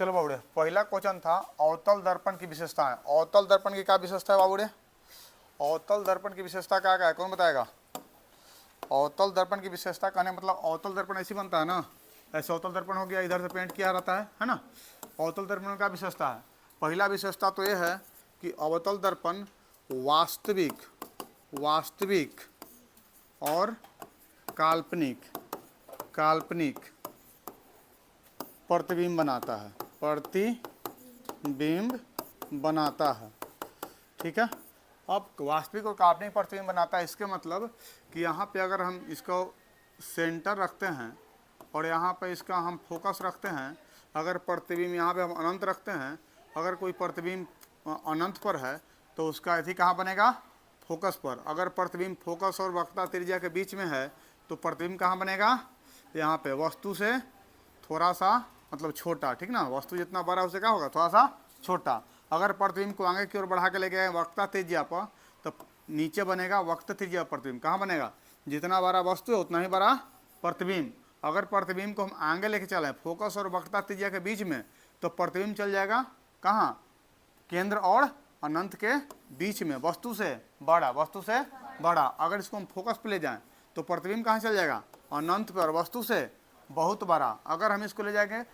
चलो बाबूड़े, पहला क्वेश्चन था अवतल दर्पण की विशेषताएं। अवतल दर्पण की क्या विशेषता है बाबूड़े? अवतल दर्पण की विशेषता क्या क्या है, कौन बताएगा? अवतल दर्पण की विशेषता कहने मतलब अवतल दर्पण ऐसी बनता है ना, ऐसे अवतल दर्पण हो गया, इधर से पेंट किया रहता है ना। अवतल दर्पण का विशेषता है, पहला विशेषता तो ये है कि अवतल दर्पण वास्तविक और काल्पनिक प्रतिबिंब बनाता है। ठीक है, अब वास्तविक और काल्पनिक प्रतिबिंब बनाता है, इसके मतलब कि यहाँ पे अगर हम इसको सेंटर रखते हैं और यहाँ पे इसका हम फोकस रखते हैं, अगर प्रतिबिंब यहाँ पे हम अनंत रखते हैं, अगर कोई प्रतिबिंब अनंत पर है तो उसका अति कहाँ बनेगा? फोकस पर। अगर प्रतिबिंब फोकस और वक्रता त्रिज्या के बीच में है तो प्रतिबिंब कहाँ बनेगा? यहाँ पे वस्तु से थोड़ा सा मतलब छोटा, ठीक ना, वस्तु जितना बड़ा उससे क्या होगा? थोड़ा सा छोटा। अगर प्रतिबिंब को आगे की ओर बढ़ा के ले गए वक्रता त्रिज्या पर तो नीचे बनेगा वक्रता त्रिज्या प्रतिबिंब। कहाँ बनेगा? जितना बड़ा वस्तु है उतना ही बड़ा प्रतिबिंब। अगर प्रतिबिंब को हम आगे लेके चलें फोकस और वक्रता त्रिज्या के बीच में तो प्रतिबिंब चल जाएगा कहाँ? केंद्र और अनंत के बीच में, वस्तु से बड़ा। अगर इसको हम फोकस पे ले जाएं तो प्रतिबिंब कहाँ चल जाएगा? अनंत पर, वस्तु से बहुत बड़ा। अगर हम इसको ले जाएंगे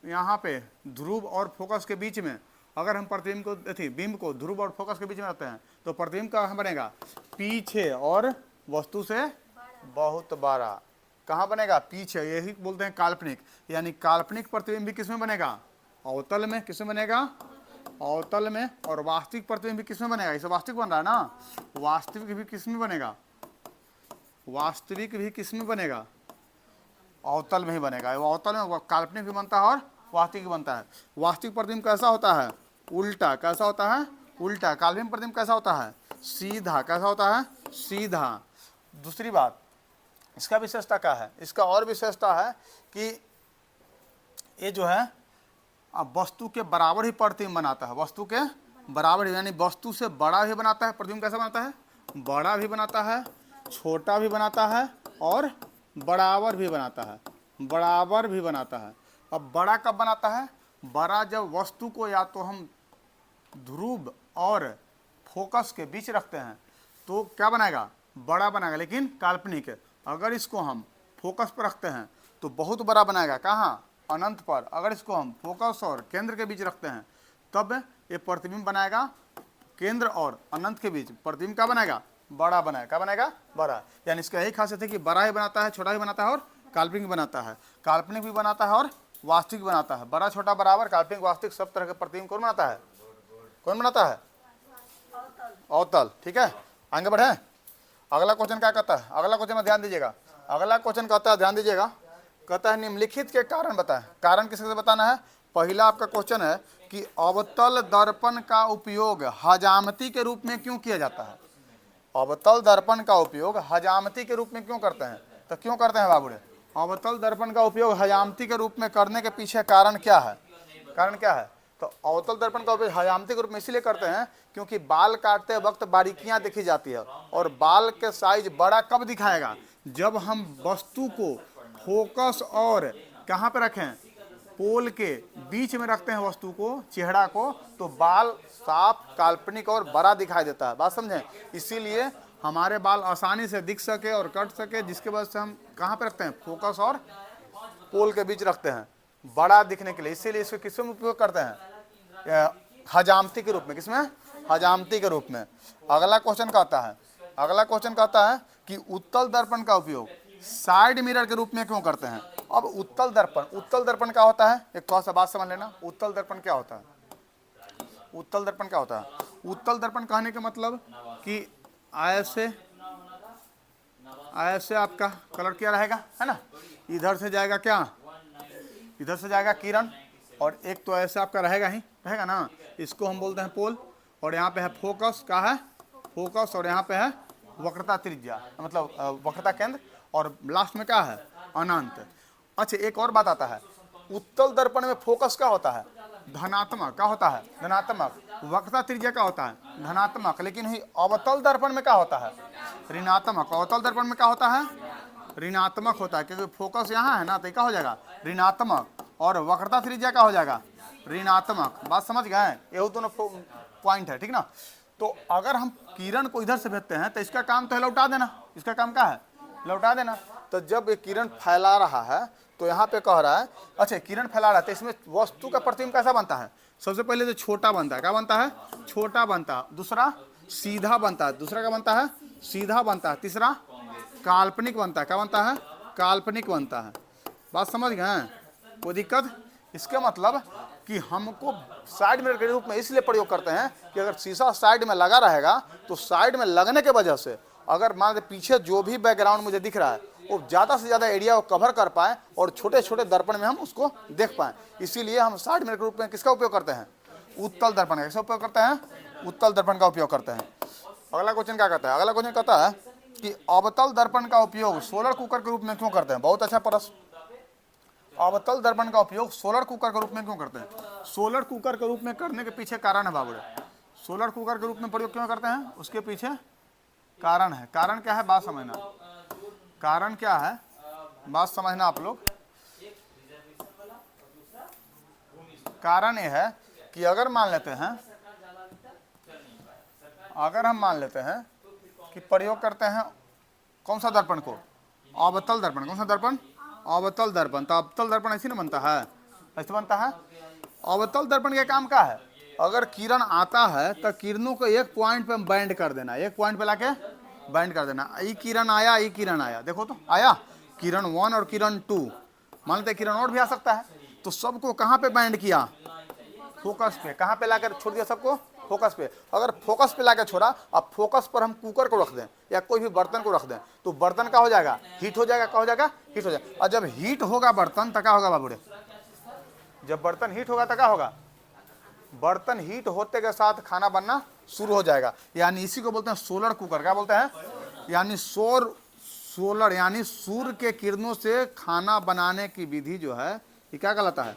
यहाँ पे ध्रुव और फोकस के बीच में, अगर हम प्रतिबिंब को बिंब को ध्रुव और फोकस के बीच में रखते हैं तो प्रतिबिंब कहाँ बनेगा? पीछे और वस्तु से बहुत बड़ा। कहाँ बनेगा? पीछे। यही बोलते हैं काल्पनिक। यानी काल्पनिक प्रतिबिंब भी किसमें बनेगा? अवतल में। किसमें बनेगा? अवतल में। और वास्तविक प्रतिबिंब भी किसमें बनेगा? इसे वास्तविक बन रहा है ना, वास्तविक भी किसमें बनेगा? वास्तविक भी किसमें बनेगा? अवतल में ही बनेगा। अवतल में काल्पनिक भी बनता है और वास्तविक भी बनता है। वास्तविक प्रतिबिंब कैसा होता है? उल्टा। कैसा होता है? उल्टा। काल्पनिक प्रतिबिंब कैसा होता है? सीधा। कैसा होता है? सीधा। दूसरी बात, इसका विशेषता क्या है? इसका और विशेषता है कि ये जो है अब वस्तु के बराबर ही प्रतिबिंब बनाता है। वस्तु के बराबर, यानी वस्तु से बड़ा भी बनाता है। प्रतिबिंब कैसा बनाता है? बड़ा भी बनाता है, छोटा भी बनाता है और बराबर भी बनाता है। अब बड़ा कब बनाता है? बड़ा जब वस्तु को या तो हम ध्रुव और फोकस के बीच रखते हैं तो क्या बनाएगा? बड़ा बनाएगा, लेकिन काल्पनिक है। अगर इसको हम फोकस पर रखते हैं तो बहुत बड़ा बनाएगा। कहाँ? अनंत पर। अगर इसको हम फोकस और केंद्र के बीच रखते हैं तब ये प्रतिबिंब बनाएगा केंद्र और अनंत के बीच। प्रतिबिंब क्या बनाएगा? बड़ा बनाएगा। क्या बनाएगा? बड़ा। यानी इसका यही खासियत है कि बड़ा ही बनाता है, छोटा भी बनाता है और काल्पनिक भी बनाता है। काल्पनिक भी बनाता है और वास्तविक बनाता है। बड़ा छोटा बराबर, काल्पनिक वास्तविक सब तरह के प्रतिबिंब कौन बनाता है? कौन बनाता है? अवतल। ठीक है, आगे बढ़े। अगला क्वेश्चन क्या कहता है? अगला क्वेश्चन में ध्यान दीजिएगा। अगला क्वेश्चन कहता है, ध्यान दीजिएगा, कहता है निम्नलिखित के कारण बताएं। कारण किससे बताना है? पहला आपका क्वेश्चन है कि अवतल दर्पण का उपयोग हजामती के रूप में क्यों किया जाता है? अवतल दर्पण का उपयोग हजामती के रूप में क्यों करते हैं? तो क्यों करते हैं बाबूरे? अवतल दर्पण का उपयोग हजामती के रूप में करने के पीछे कारण क्या है? कारण क्या है? तो अवतल दर्पण का उपयोग हजामती के रूप में इसीलिए करते हैं क्योंकि बाल काटते वक्त बारीकियां देखी जाती है। और बाल के साइज बड़ा कब दिखाएगा? जब हम वस्तु को फोकस और कहाँ पे रखें? पोल के बीच में रखते हैं वस्तु को, चेहरा को, तो बाल साफ, काल्पनिक और बड़ा दिखाई देता है। बात समझें? इसीलिए हमारे बाल आसानी से दिख सके और कट सके, जिसके वजह से हम कहाँ पे रखते हैं? फोकस और पोल के बीच रखते हैं, बड़ा दिखने के लिए। इसीलिए इसको किसमें उपयोग करते हैं? हजामती के रूप में। किसमें? हजामती के रूप में। अगला क्वेश्चन कहता है कि उत्तल दर्पण का उपयोग साइड मिरर के रूप में क्यों करते हैं? अब उत्तल दर्पण क्या होता है? एक थोड़ा सा बात समझ लेना। उत्तल दर्पण क्या होता है? उत्तल दर्पण कहने का मतलब कि ऐसे आपका कलर क्या रहेगा, है ना? इधर से जाएगा क्या? इधर से जाएगा किरण, और एक तो ऐसे आपका रहेगा ना। इसको हम बोलते हैं पोल। और यहाँ पे है फोकस। क्या है? फोकस। और यहाँ पे है वक्रता त्रिज्या, मतलब वक्रता केंद्र। और लास्ट में क्या है? अनंत। अच्छा, एक और बात आता है, उत्तल दर्पण में फोकस क्या होता है? धनात्मक। क्या होता है? धनात्मक। वक्रता त्रिज्या क्या होता है? धनात्मक। लेकिन ही अवतल दर्पण में क्या होता है? ऋणात्मक। अवतल दर्पण में क्या होता है? ऋणात्मक होता है, क्योंकि फोकस यहाँ है ना, तो क्या हो जाएगा? ऋणात्मक। और वक्रता त्रिज्या क्या हो जाएगा, ऋणात्मक। बात समझ गए, ये दोनों पॉइंट है, ठीक ना। तो अगर हम किरण को इधर से भेजते हैं तो इसका काम तो है लौटा देना, इसका काम क्या है, लौटा देना। तो जब ये किरण फैला रहा है तो यहाँ पे कह रहा है, अच्छा किरण फैला रहा है तो इसमें वस्तु का प्रतिबिंब कैसा बनता है, सबसे पहले तो छोटा बनता है, क्या बनता है, छोटा बनता है। दूसरा सीधा बनता है, दूसरा क्या बनता है, सीधा बनता है। तीसरा काल्पनिक बनता है, क्या बनता है, काल्पनिक बनता है। बात समझ गए, कोई दिक्कत। इसका मतलब कि हमको साइड मिरर के रूप में इसलिए प्रयोग करते हैं कि अगर शीशा साइड में लगा रहेगा तो साइड में लगने के वजह से अगर मान लीजिए पीछे जो भी बैकग्राउंड मुझे दिख रहा है वो ज़्यादा से ज़्यादा एरिया को कवर कर पाए और छोटे छोटे दर्पण में हम उसको देख पाएँ, इसीलिए हम साइड मिरर के रूप में किसका उपयोग करते हैं, उत्तल दर्पण का। किसका उपयोग करते हैं, उत्तल दर्पण का उपयोग करते हैं। अगला क्वेश्चन क्या कहता है, अगला क्वेश्चन कहता है कि अवतल दर्पण का उपयोग सोलर कुकर के रूप में क्यों करते हैं। बहुत अच्छा प्रश्न। अवतल दर्पण का उपयोग सोलर कुकर के रूप में क्यों करते हैं। सोलर कुकर के रूप में करने के पीछे कारण है बाबू, सोलर कुकर के रूप में प्रयोग क्यों करते हैं, उसके पीछे कारण है। कारण क्या है, बात समझना, कारण क्या है, बात समझना आप लोग। कारण यह है कि अगर मान लेते हैं, अगर हम मान लेते हैं कि प्रयोग करते हैं कौन सा दर्पण को, अवतल दर्पण। कौन सा दर्पण, अवतल दर्पण। तो अवतल दर्पण ऐसे ना बनता है, ऐसे बनता है। अवतल दर्पण का काम क्या है, अगर किरण आता है तो किरणों को एक पॉइंट पे बैंड कर देना, एक पॉइंट पे लाके बैंड कर देना। ये किरण आया, ये किरण आया, देखो तो आया किरण 1 और किरण 2, मान लेते किरण और भी आ सकता है। तो सबको कहाँ पे बैंड किया, फोकस पे। कहाँ पे लाकर छोड़ दिया सबको, फोकस पे। अगर फोकस पे लाकर छोड़ा, अब फोकस पर हम कुकर को रख दें या कोई भी बर्तन को रख दें तो बर्तन का हो जाएगा, हीट हो जाएगा। क्या हो जाएगा, हीट हो जाएगा। और जब हीट होगा बर्तन तो क्या होगा बाबूरे, जब बर्तन हीट होगा तो क्या होगा, बर्तन हीट होते के साथ खाना बनना शुरू हो जाएगा। यानी इसी को बोलते हैं सोलर कुकर। क्या बोलते हैं, यानी सोलर यानी सूर्य के किरणों से खाना बनाने की विधि जो है ये क्या कहलाता है,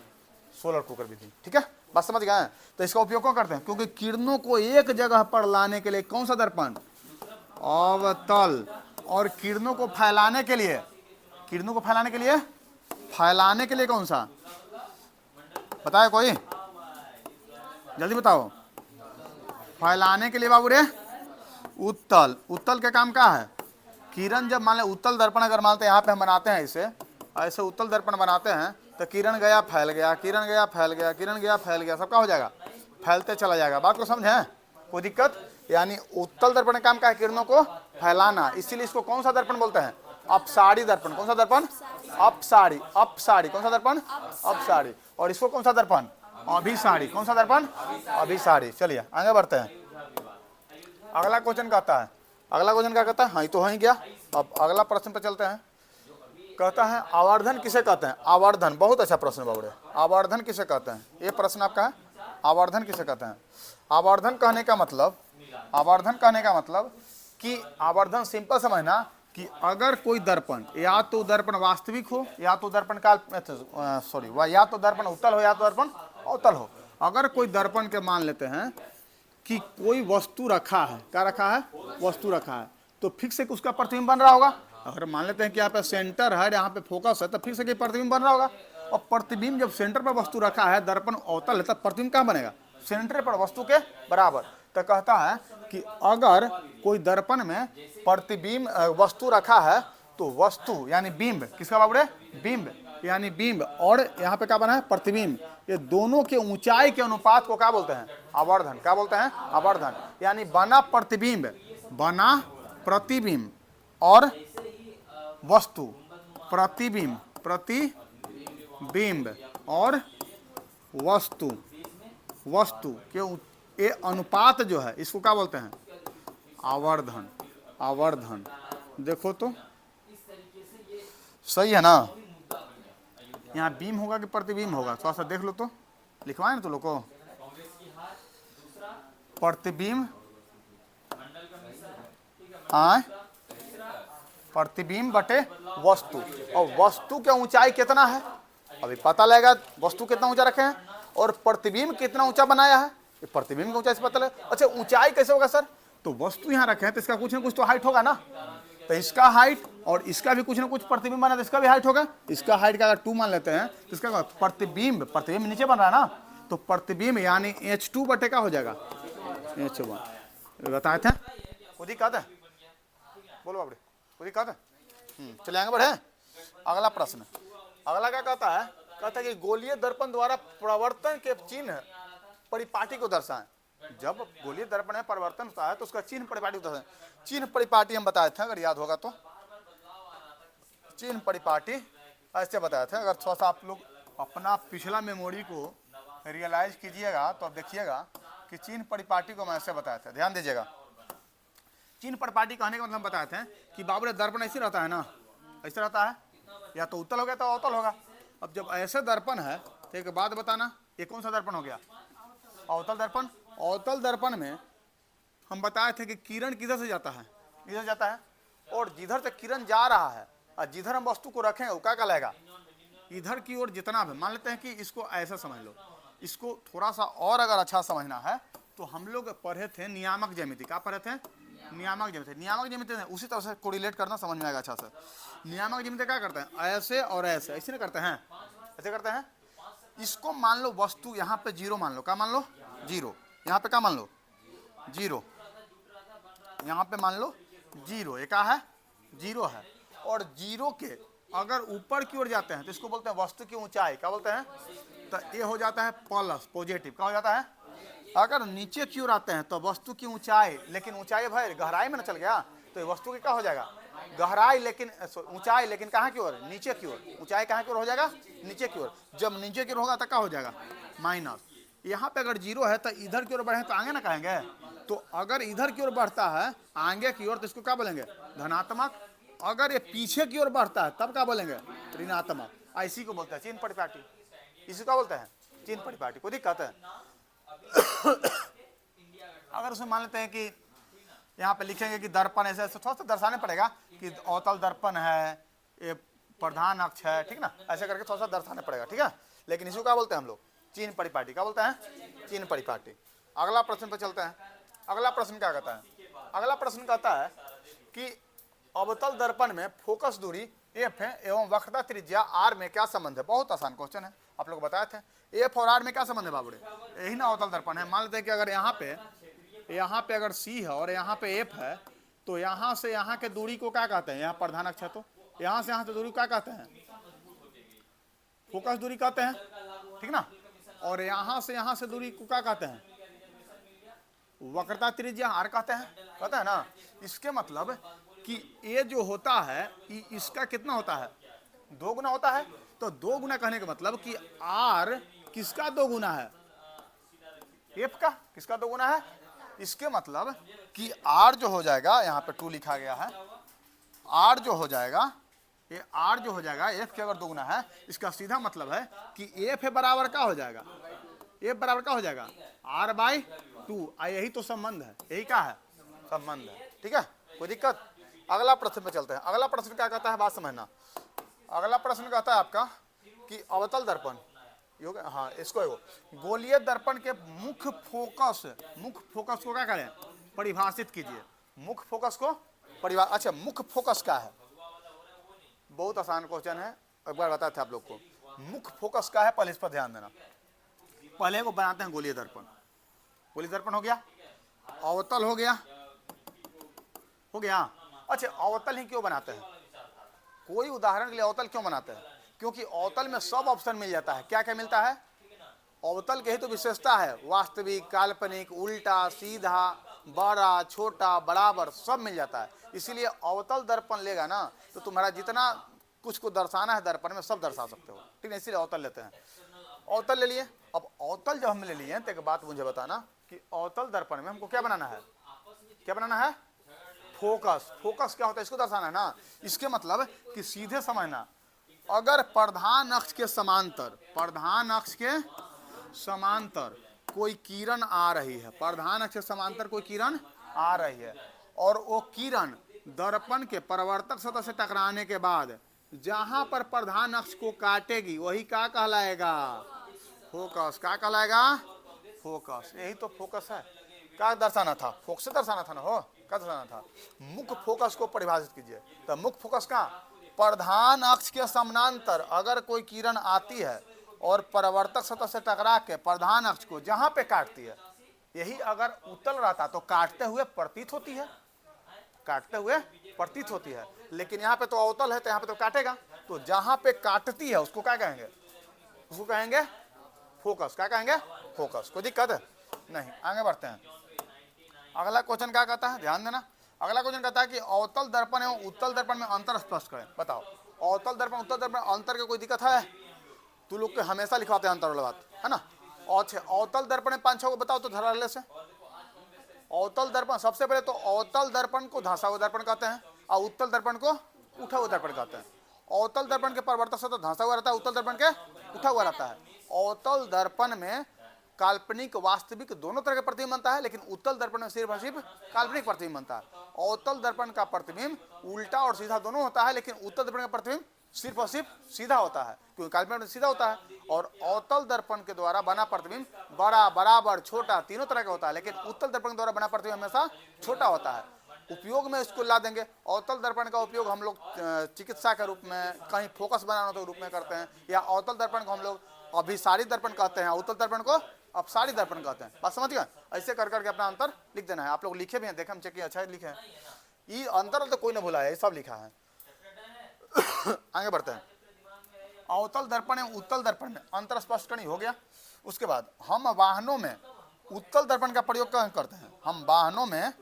सोलर कुकर विधि। ठीक है, बात समझ गए। तो इसका उपयोग क्यों करते हैं, क्योंकि किरणों को एक जगह पर लाने के लिए कौन सा दर्पण, अवतल। और किरणों को फैलाने के लिए, किरणों को फैलाने के लिए, फैलाने के लिए कौन सा बताए कोई, जल्दी बताओ। फैलाने के लिए बाबू रे उत्तल। उत्तल का काम क्या है, किरण जब मान ले उत्तल दर्पण अगर मानते हैं यहाँ पे हम बनाते हैं इसे, ऐसे उत्तल दर्पण बनाते हैं तो किरण गया फैल गया, किरण गया फैल गया, किरण गया फैल गया, सबका हो जाएगा, फैलते चला जाएगा। बात को समझे, कोई दिक्कत। यानी उत्तल दर्पण का काम क्या है, किरणों को फैलाना। इसीलिए इसको कौन सा दर्पण बोलते हैं, अपसारी दर्पण। कौन सा दर्पण, अपसारी। अपसारी कौन सा दर्पण, अपसारी। और इसको कौन सा दर्पण, अभिसारी। कौन सा दर्पण, अभिसारी। चलिए आगे बढ़ते हैं। अगला क्वेश्चन कहता है, अगला क्वेश्चन क्या कहता है, हाँ तो वहीं गया। अब अगला प्रश्न पे चलते हैं। कहता है आवर्धन किसे कहते हैं, आवर्धन। बहुत अच्छा प्रश्न बाबूरे, आवर्धन किसे कहते हैं, ये प्रश्न आपका है, आवर्धन किसे कहते हैं। आवर्धन कहने का मतलब, आवर्धन कहने का मतलब कि आवर्धन सिंपल समझना कि अगर कोई दर्पण, या तो दर्पण वास्तविक हो या तो दर्पण या तो दर्पण उत्तल हो या तो दर्पण अवतल हो। अगर कोई दर्पण के मान लेते हैं कि कोई वस्तु रखा है, क्या रखा है, वस्तु रखा है, तो फिक्स एक उसका प्रतिबिंब बन रहा होगा। अगर मान लेते हैं कि यहाँ पे सेंटर है, यहाँ पे फोकस है, तो फिक्स एक प्रतिबिंब बन रहा होगा। और प्रतिबिंब जब सेंटर पर वस्तु रखा है, दर्पण अवतल है, तब प्रतिबिंब कहाँ बनेगा, सेंटर पर वस्तु के बराबर। तो कहता है कि अगर कोई दर्पण में प्रतिबिंब वस्तु रखा है तो वस्तु यानी बिंब, किसका बाबू रे, बिंब यानी बिंब, और यहाँ पे क्या बना है, प्रतिबिंब, ये दोनों के ऊंचाई के अनुपात को क्या बोलते हैं, आवर्धन। क्या बोलते हैं, आवर्धन। यानी बना प्रतिबिंब, बना प्रतिबिंब और वस्तु, प्रतिबिंब, प्रतिबिंब और वस्तु, वस्तु के ये अनुपात जो है इसको क्या बोलते हैं, आवर्धन। आवर्धन देखो तो सही है ना, यहाँ बीम होगा कि प्रतिबिंब होगा, थोड़ा सा देख लो तो, लिखवाए ना तो लोग को, प्रतिबिंब, हाँ प्रतिबिंब बटे वस्तु। और वस्तु की ऊंचाई कितना है अभी पता लगेगा, वस्तु कितना ऊंचा रखे हैं और प्रतिबिंब कितना ऊंचा बनाया है, ये प्रतिबिंब की ऊंचाई से पता लगे। अच्छा ऊंचाई कैसे होगा सर, तो वस्तु यहाँ रखे हैं तो इसका कुछ ना कुछ तो हाइट होगा ना, तो इसका हाइट और इसका भी कुछ ना कुछ प्रतिबिंब बना, तो इसका भी हाइट होगा। इसका हाइट का अगर 2 मान लेते हैं तो इसका प्रतिबिंब नीचे बन रहा है ना, तो प्रतिबिंब यानी H2 बटे का हो जाएगा H1। बताए थे खुद ही कहते हैं, बोलो बाबड़े खुद ही कहते हैं। चले आगे बढ़े। अगला प्रश्न, अगला क्या कहता है, कहता है कि गोलीय दर्पण द्वारा प्रवर्तन के चिन्ह परिपाटी को दर्शाएं। जब गोलीय दर्पण में परिवर्तन होता है तो उसका चिन्ह परिपाटी को दर्शाएं। चिन्ह परिपाटी हम बताए थे, अगर याद होगा तो चिन्ह परिपाटी ऐसे बताए थे। अगर थोड़ा सा आप लोग अपना पिछला मेमोरी को रियलाइज कीजिएगा तो अब देखिएगा कि चिन्ह परिपाटी को हम ऐसे बताए थे, ध्यान दीजिएगा। चिन्ह परिपाटी कहने का मतलब बताए थे कि बाबू दर्पण ऐसे रहता है ना, ऐसे रहता है, या तो उत्तल हो गया तो अवतल होगा। अब जब ऐसे दर्पण है तो एक बात बताना, ये कौन सा दर्पण हो गया, अवतल दर्पण। अवतल दर्पण में हम बताए थे कि किरण किधर से जाता है, इधर जाता है, और जिधर से किरण जा रहा है और जिधर हम वस्तु को रखेंगे वो क्या कहलाएगा, इधर की ओर जितना भी। मान लेते हैं कि इसको ऐसा समझ लो, इसको थोड़ा सा और अगर अच्छा समझना है तो हम लोग पढ़े थे नियामक ज्यामिति। क्या पढ़े थे, नियामक ज्यामिति। नियामक ज्यामिति उसी तरह से कोरिलेट करना समझ में आएगा अच्छा से। नियामक ज्यामिति क्या करते हैं, ऐसे और ऐसे, ऐसे ना करते हैं, ऐसे करते हैं। इसको मान लो वस्तु यहाँ पे जीरो मान लो, क्या मान लो, जीरो। यहाँ पे क्या मान लो, जीरो। यहाँ पे मान लो जीरो, ये क्या है, जीरो है। और जीरो के अगर ऊपर की ओर जाते हैं तो इसको बोलते हैं वस्तु की ऊंचाई, क्या बोलते हैं, तो ये हो जाता है प्लस, पॉजिटिव। क्या हो जाता है, अगर नीचे की ओर आते हैं तो वस्तु की ऊंचाई, लेकिन ऊंचाई भाई गहराई में ना चल गया तो ये वस्तु की क्या हो जाएगा, गहराई, लेकिन ऊंचाई, लेकिन कहाँ की ओर, नीचे की ओर। ऊंचाई कहाँ की ओर हो जाएगा, नीचे की ओर। जब नीचे की ओर होगा तो क्या हो जाएगा, माइनस। यहाँ पे अगर जीरो है तो इधर की ओर बढ़े तो आगे ना कहेंगे, तो अगर इधर की ओर बढ़ता है आगे की ओर तो इसको क्या बोलेंगे, धनात्मक। अगर ये पीछे की ओर बढ़ता है तब क्या बोलेंगे, ऋणात्मक। इसी को बोलते हैं चिन्ह परिपाटी, इसी को बोलते हैं चिन्ह परिपाटी। कोई दिक्कत है अगर उसमें मान लेते हैं कि यहाँ पे लिखेंगे कि दर्पण ऐसे, थोड़ा सा दर्शाने पड़ेगा कि अवतल दर्पण है, ये प्रधान अक्ष है, ठीक ना, ऐसे करके थोड़ा सा दर्शाने पड़ेगा, ठीक है। लेकिन इसको क्या बोलते हैं हम लोग, चिन्ह परिपाटी। क्या बोलते हैं, चिन्ह परिपाटी। अगला प्रश्न पर चलते हैं। अगला प्रश्न क्या कहता है, अगला प्रश्न कहता है कि अवतल दर्पण में फोकस दूरी एफ है एवं वक्रता त्रिज्या आर में क्या संबंध है। बहुत आसान क्वेश्चन है, आप लोग बताए थे। एफ और आर में क्या संबंध है बाबूरे, यही ना अवतल दर्पण है। मान लेते हैं कि अगर यहाँ पे अगर सी है और यहाँ पे एफ है, तो यहाँ से यहाँ के दूरी को क्या कहते हैं, यहाँ प्रधान अक्ष है तो यहाँ से यहाँ से दूरी क्या कहते हैं, फोकस दूरी कहते हैं, ठीक ना। और यहाँ से दूरी को क्या कहते हैं, वक्रता त्रिज्या आर कहते हैं ना। इसके मतलब कि ये जो होता है इसका कितना होता है, 2 गुना होता है। तो 2 गुना कहने का मतलब कि आर किसका 2 गुना है, एफ का। किसका 2 गुना है, इसके मतलब कि आर जो हो जाएगा, यहाँ पे 2 लिखा गया है, आर जो हो जाएगा, ये आर जो हो जाएगा एफ के अगर 2 गुना है, इसका सीधा मतलब है कि एफ बराबर क्या हो जाएगा, एफ बराबर क्या हो जाएगा, आर बाई 2। यही तो संबंध है, यही क्या है, संबंध है, ठीक है, कोई दिक्कत। अगला प्रश्न पे चलते हैं। अगला प्रश्न क्या कहता है, बात समझना। अगला प्रश्न कहता है आपका कि अवतल दर्पण, हाँ इसको गोलीय दर्पण के मुख्य फोकस को क्या करें, परिभाषित कीजिए। मुख्य फोकस को अच्छा मुख्य फोकस क्या है, बहुत आसान क्वेश्चन है, एक बार बताया था आप लोग को। मुख्य फोकस क्या है, पहले इस पर ध्यान देना। पहले को बनाते हैं गोलीय दर्पण। गोलीय दर्पण हो गया, अवतल हो गया, अच्छा अवतल ही क्यों बनाते हैं, कोई उदाहरण के लिए अवतल क्यों बनाते हैं, क्योंकि अवतल में सब ऑप्शन मिल जाता है। क्या क्या मिलता है, अवतल के ही तो विशेषता है, वास्तविक, काल्पनिक, उल्टा, सीधा, बड़ा, छोटा, बराबर, सब मिल जाता है। इसीलिए अवतल दर्पण लेगा ना तो तुम्हारा जितना कुछ को दर्शाना है दर्पण में सब दर्शा सकते हो, ठीक है। इसीलिए अवतल लेते हैं। अवतल ले लिए। अब अवतल जब हम ले लिए तो एक बात मुझे बताना कि अवतल दर्पण में हमको क्या बनाना है, क्या बनाना है, फोकस। फोकस क्या होता है, इसको दर्शाना है ना। इसके मतलब कि सीधे समझना, अगर प्रधान अक्ष के समांतर कोई किरण आ रही है, प्रधान अक्ष के समांतर कोई किरण आ रही है, और वो किरण दर्पण के परावर्तक सतह से टकराने के बाद जहां पर प्रधान अक्ष को काटेगी वही क्या कहलाएगा, फोकस। क्या कहलाएगा, फोकस। यही तो फोकस है। क्या दर्शाना था, फोकस से दर्शाना था ना, हो क्या दर्शाना था, मुख्य फोकस को परिभाषित कीजिए। तो मुख्य फोकस का प्रधान अक्ष के समानांतर अगर कोई किरण आती है और परावर्तक सतह से टकरा के प्रधान अक्ष को जहां पे काटती है, यही अगर उत्तल रहता तो काटते हुए प्रतीत होती है, काटते हुए प्रतीत होती है। लेकिन यहाँ पे तो अवतल है तो यहाँ पे तो काटेगा, तो जहां पे काटती है उसको क्या कहेंगे, उसको कहेंगे फोकस। क्या कहेंगे, फोकस। कोई दिक्कत है नहीं, आगे बढ़ते हैं। अगला क्वेश्चन क्या कहता है, ध्यान देना। अगला क्वेश्चन कहता है कि अवतल दर्पण एवं उत्तल दर्पण में अंतर स्पष्ट करें। बताओ, अवतल दर्पण उत्तल दर्पण अंतर के कोई दिक्कत है? तू लोग के हमेशा लिखवाते हैं अंतर वाला बात, है ना। अच्छा, अवतल दर्पण में 5-6 को बताओ तो धराले से। अवतल दर्पण, सबसे पहले तो अवतल दर्पण को धंसा हुआ दर्पण कहते हैं और उत्तल दर्पण को उठा हुआ दर्पण कहते हैं। अवतल दर्पण के परावर्तक सतह धंसा हुआ रहता है, उत्तल दर्पण के उठा हुआ रहता है। अवतल दर्पण में काल्पनिक वास्तविक दोनों तरह के प्रतिबिंब बनता है, लेकिन उत्तल दर्पण में सिर्फ और सिर्फ काल्पनिक प्रतिबिंब बनता है। अवतल दर्पण का प्रतिबिंब उल्टा और सीधा दोनों होता है, लेकिन उत्तल दर्पण का प्रतिबिंब सिर्फ और सिर्फ सीधा होता है, क्योंकि काल्पनिक में सीधा होता है। और अवतल दर्पण के द्वारा बना प्रतिबिंब बड़ा, बराबर, छोटा तीनों तरह का होता है, लेकिन उत्तल दर्पण के द्वारा बना प्रतिबिंब हमेशा छोटा होता है। उपयोग में इसको ला देंगे। अवतल दर्पण का उपयोग हम लोग चिकित्सा के रूप में, कहीं फोकस बनाने के रूप में करते हैं, या अवतल दर्पण को हम लोग अभिसारी दर्पण कहते हैं, उत्तल दर्पण को अपसारी दर्पण कहते हैं। बात समझ गए? ऐसे कर करके अपना अंतर लिख देना है। आप लोग लिखे भी हैं, देखा हम चेक किया, अच्छा लिखे हैं। ये अंतर तो कोई ना भूला है, ये सब लिखा है। आगे बढ़ते हैं। अवतल दर्पण एवं उत्तल दर्पण में अंतर स्पष्ट करनी हो गया। उसके बाद हम वाहनों में उत्तल दर्पण का प्रयोग क्यों करते हैं? हम वाहनों में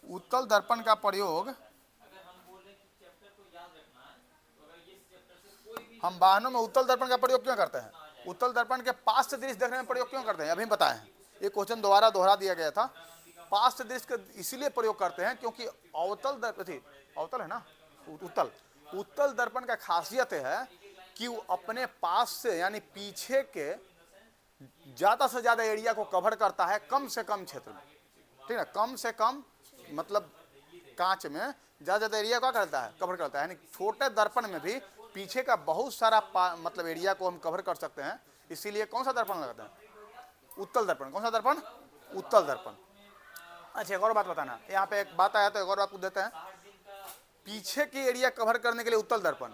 उत्तल दर्पण का प्रयोग, हम वाहनों में उत्तल दर्पण का प्रयोग क्यों करते हैं? उत्तल दर्पण के पास से दृश्य देखने में प्रयोग क्यों करते हैं? अभी बताए हैं, ये क्वेश्चन दोबारा दोहरा दिया गया था। पास से दृश्य का इसीलिए प्रयोग करते हैं क्योंकि अवतल दर्पण, अवतल है ना, उत्तल, उत्तल दर्पण का खासियत है कि वो अपने पास से यानी पीछे के ज्यादा से ज्यादा एरिया को कवर करता है कम से कम क्षेत्र में, ठीक है। कम से कम मतलब कांच में ज्यादा एरिया क्या करता है, कवर करता है। यानी छोटे दर्पण में भी पीछे का बहुत सारा मतलब एरिया को हम कवर कर सकते हैं, इसीलिए कौन सा दर्पण लगाते हैं? उत्तल दर्पण। कौन सा दर्पण? उत्तल दर्पण। अच्छा, एक और बात बताना, यहाँ पे एक बात आया तो एक और बात पूछ देते हैं। पीछे की एरिया कवर करने के लिए उत्तल दर्पण,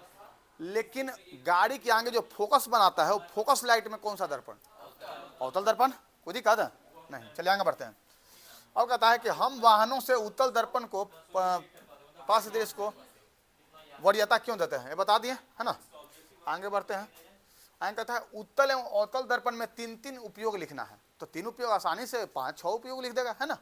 लेकिन गाड़ी के आगे जो फोकस बनाता है वो फोकस लाइट में कौन सा दर्पण? अवतल दर्पण। कोई दिक्कत है नहीं, चलिए आगे बढ़ते हैं। अब कहता है कि हम वाहनों से उत्तल दर्पण को पास दृश्य को वरीयता क्यों देते हैं, ये बता दिए, है ना। आगे बढ़ते हैं। आगे कहता है उत्तल एवं अवतल दर्पण में 3-3 उपयोग लिखना है। तो 3 उपयोग आसानी से 5-6 उपयोग लिख देगा, है ना।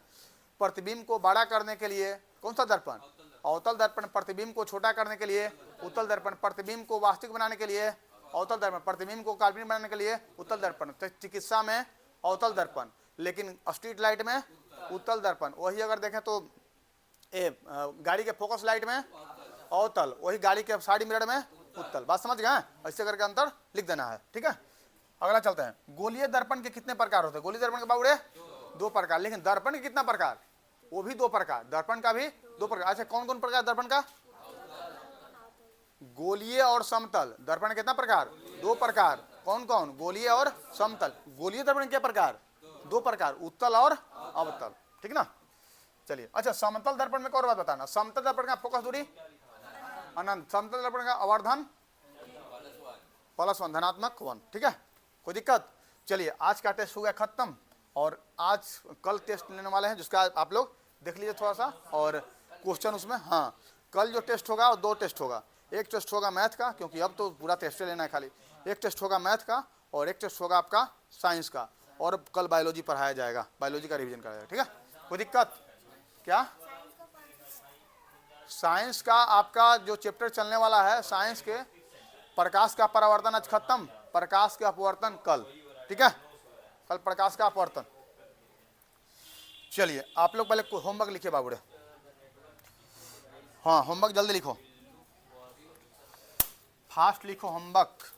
प्रतिबिंब को बड़ा करने के लिए कौन सा दर्पण? अवतल दर्पण। प्रतिबिंब को छोटा करने के लिए उत्तल दर्पण। प्रतिबिंब को वास्तविक बनाने के लिए अवतल दर्पण। प्रतिबिंब को काल्पनिक बनाने के लिए उत्तल दर्पण। चिकित्सा में अवतल दर्पण, लेकिन स्ट्रीट लाइट में उत्तल दर्पण। वही अगर देखें तो गाड़ी के फोकस लाइट में अवतल, वही गाड़ी के साइड मिरर में उत्तल। बात समझ गए? ऐसे करके अंतर लिख देना है, ठीक है। अगला चलते हैं। गोलीय दर्पण के कितने प्रकार होते हैं? गोलीय दर्पण के बाबूरे 2 प्रकार, लेकिन दर्पण के कितना प्रकार? वो भी 2 प्रकार। दर्पण का भी 2 प्रकार। अच्छा, कौन कौन प्रकार दर्पण का? गोलीय और समतल। दर्पण कितना प्रकार? 2 प्रकार। कौन कौन? गोलीय और समतल। गोलीय दर्पण के प्रकार 2 प्रकार, उत्तल और अवतल, ठीक ना। चलिए, अच्छा, समतल दर्पण में और बात बताना। समतल दर्पण का फोकस दूरी अनंत, समतल दर्पण का आवर्धन +1, धनात्मक 1, ठीक है। कोई दिक्कत? चलिए, आज का टेस्ट हो गया खत्म, और आज कल टेस्ट लेने वाले हैं, जिसका आप लोग देख लीजिए थोड़ा सा, और क्वेश्चन उसमें, हाँ, कल जो टेस्ट होगा वो 2 टेस्ट होगा। एक टेस्ट होगा मैथ का, क्योंकि अब तो पूरा टेस्ट लेना है खाली। एक टेस्ट होगा मैथ का और एक टेस्ट होगा आपका साइंस का, और कल बायोलॉजी पढ़ाया जाएगा, बायोलॉजी का रिवीजन कराया जाएगा, ठीक है। कोई दिक्कत? क्या? साइंस का आपका जो चैप्टर चलने वाला है, साइंस के प्रकाश का परावर्तन आज खत्म, प्रकाश का अपवर्तन कल, ठीक है। कल प्रकाश का अपवर्तन। चलिए, आप लोग पहले होमवर्क लिखिए बाबूरे। हाँ, होमवर्क जल्दी लिखो, फास्ट लिखो होमवर्क।